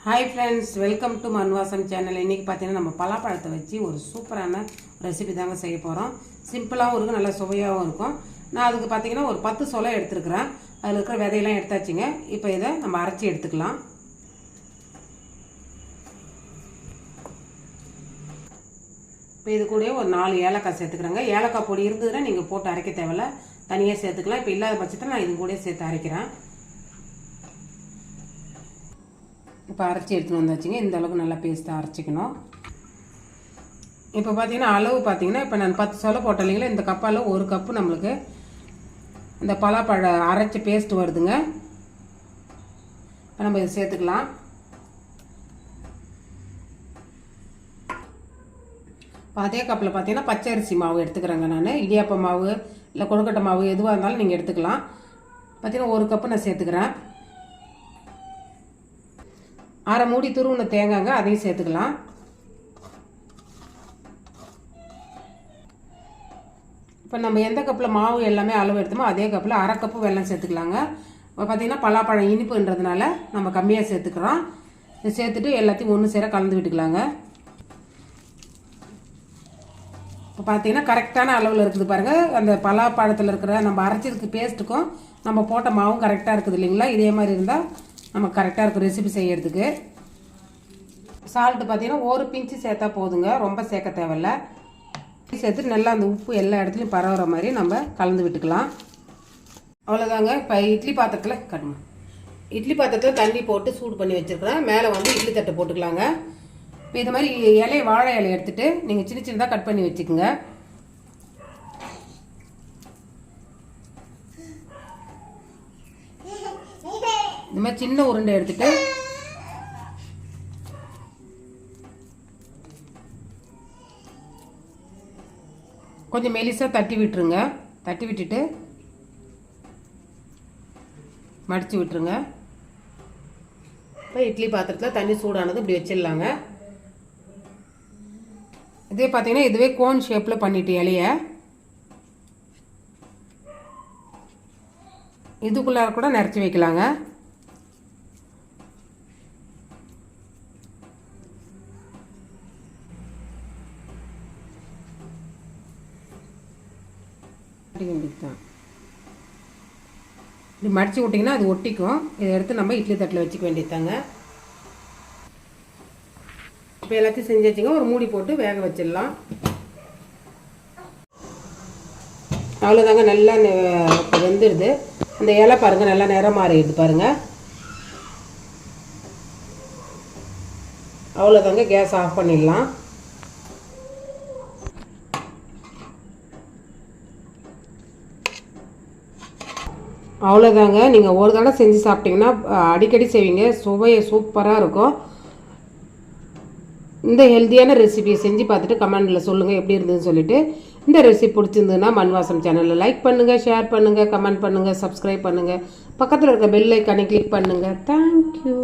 Hi friends, welcome to மண்வாசம் channel. இன்றைக்கி பார்த்தீங்கன்னா நம்ம பலாப்பழத்தை வச்சு ஒரு சூப்பரான ரெசிபி தாங்க செய்ய போகிறோம். சிம்பிளாகவும் இருக்கும், நல்லா சுவையாகவும் இருக்கும். நான் அதுக்கு பார்த்தீங்கன்னா ஒரு 10 சொலை எடுத்துருக்குறேன். அதில் இருக்கிற விதையெல்லாம் எடுத்தாச்சுங்க. இப்போ இதை நம்ம அரைச்சி எடுத்துக்கலாம். இப்போ இது கூட ஒரு 4 ஏலக்காய் சேர்த்துக்கிறேங்க. ஏலக்காய் பொடி இருந்ததுன்னா நீங்கள் போட்டு அரைக்க தேவையில்ல, தனியாக சேர்த்துக்கலாம். இப்போ இல்லாத பட்சத்தில் நான் இது கூட சேர்த்து அரைக்கிறேன். இப்போ அரைச்சி எடுத்துகிட்டு வந்தாச்சுங்க. இந்த அளவுக்கு நல்லா பேஸ்ட்டாக அரைச்சிக்கணும். இப்போ பார்த்தீங்கன்னா அளவு பார்த்தீங்கன்னா இப்போ நான் 10 சொலை போட்டேன் இல்லைங்களா, இந்த கப்பால் 1 கப்பு நம்மளுக்கு இந்த பலாப்பழ அரைச்சி பேஸ்ட் வருதுங்க. இப்போ நம்ம இதை சேர்த்துக்கலாம். அதே கப்பில் பார்த்தீங்கன்னா பச்சரிசி மாவு எடுத்துக்கிறேங்க. நான் இடியாப்ப மாவு இல்லை கொழுக்கட்டை மாவு எதுவாக இருந்தாலும் நீங்கள் எடுத்துக்கலாம். பார்த்தீங்கன்னா 1 கப்பு நான் சேர்த்துக்கிறேன். அரை மூடி துருவின தேங்காய்ங்க, அதையும் சேர்த்துக்கலாம். இப்போ நம்ம எந்த கப்பில் மாவு எல்லாமே அளவு எடுத்தோமோ அதே கப்பில் அரை கப்பு வெல்லம் சேர்த்துக்கலாங்க. இப்போ பார்த்தீங்கன்னா பலாப்பழம் இனிப்புன்றதுனால நம்ம கம்மியாக சேர்த்துக்கிறோம். இதை சேர்த்துட்டு எல்லாத்தையும் ஒன்று சேர கலந்து விட்டுக்கலாங்க. இப்போ பார்த்தீங்கன்னா கரெக்டான அளவில் இருக்குது பாருங்கள். அந்த பலாப்பழத்தில் இருக்கிற நம்ம அரைச்சதுக்கு பேஸ்ட்டுக்கும் நம்ம போட்ட மாவும் கரெக்டாக இருக்குது இல்லைங்களா. இதே மாதிரி இருந்தால் நமக்கு கரெக்டாக இருக்கும் ரெசிபி செய்யறதுக்கு. சால்ட்டு பார்த்தீங்கன்னா 1 பிஞ்சு சேர்த்தா போதுங்க, ரொம்ப சேர்க்க தேவையில்ல. சேர்த்துட்டு நல்லா அந்த உப்பு எல்லா இடத்துலையும் பரவுற மாதிரி நம்ம கலந்து விட்டுக்கலாம். அவ்வளோதாங்க. இப்போ இட்லி பாத்திரத்தில் தண்ணி போட்டு சூடு பண்ணி வச்சுருக்கிறேன். மேலே வந்து இட்லி தட்டை போட்டுக்கலாங்க. இப்போ இது மாதிரி வாழை இலை எடுத்துகிட்டு நீங்கள் சின்ன சின்னதாக கட் பண்ணி வச்சுக்கோங்க. இந்த மாதிரி சின்ன உருண்டை எடுத்துட்டு கொஞ்சம் மெலிசாக தட்டி விட்டுருங்க. தட்டி விட்டுட்டு மடித்து விட்டுருங்க. இப்போ இட்லி பாத்திரத்தில் தண்ணி சூடானது இப்படி வச்சிடலாங்க. இதே பார்த்தீங்கன்னா இதுவே கோன் ஷேப்பில் பண்ணிட்டு இலையை இதுக்குள்ளார கூட நிறச்சி வைக்கலாங்க. இப்படி மடிச்சு விட்டிங்கன்னா அது ஒட்டிக்கும். இதை எடுத்து நம்ம இட்லி தட்டில் வச்சுக்க வேண்டியதாங்க. இப்போ எல்லாத்தையும் செஞ்சு வச்சுங்க. ஒரு மூடி போட்டு வேக வச்சிடலாம். அவ்வளோதாங்க. நல்லா வெந்துடுது. அந்த இலை பாருங்கள் நல்லா நிறம் மாறிடுது பாருங்கள். அவ்வளோதாங்க. கேஸ் ஆஃப் பண்ணிடலாம். அவ்வளோதாங்க. நீங்கள் ஒரு தடவை செஞ்சு சாப்பிட்டிங்கன்னா அடிக்கடி செய்வீங்க. சுவையை சூப்பராக இருக்கும். இந்த ஹெல்த்தியான ரெசிபியை செஞ்சு பார்த்துட்டு கமெண்டில் சொல்லுங்கள் எப்படி இருந்ததுன்னு சொல்லிவிட்டு. இந்த ரெசிபி பிடிச்சிருந்ததுன்னா மண்வாசம் சேனலில் லைக் பண்ணுங்கள், ஷேர் பண்ணுங்கள், கமெண்ட் பண்ணுங்கள், சப்ஸ்கிரைப் பண்ணுங்கள். பக்கத்தில் இருக்க பெல் ஐக்கானை கிளிக் பண்ணுங்கள். தேங்க்யூ.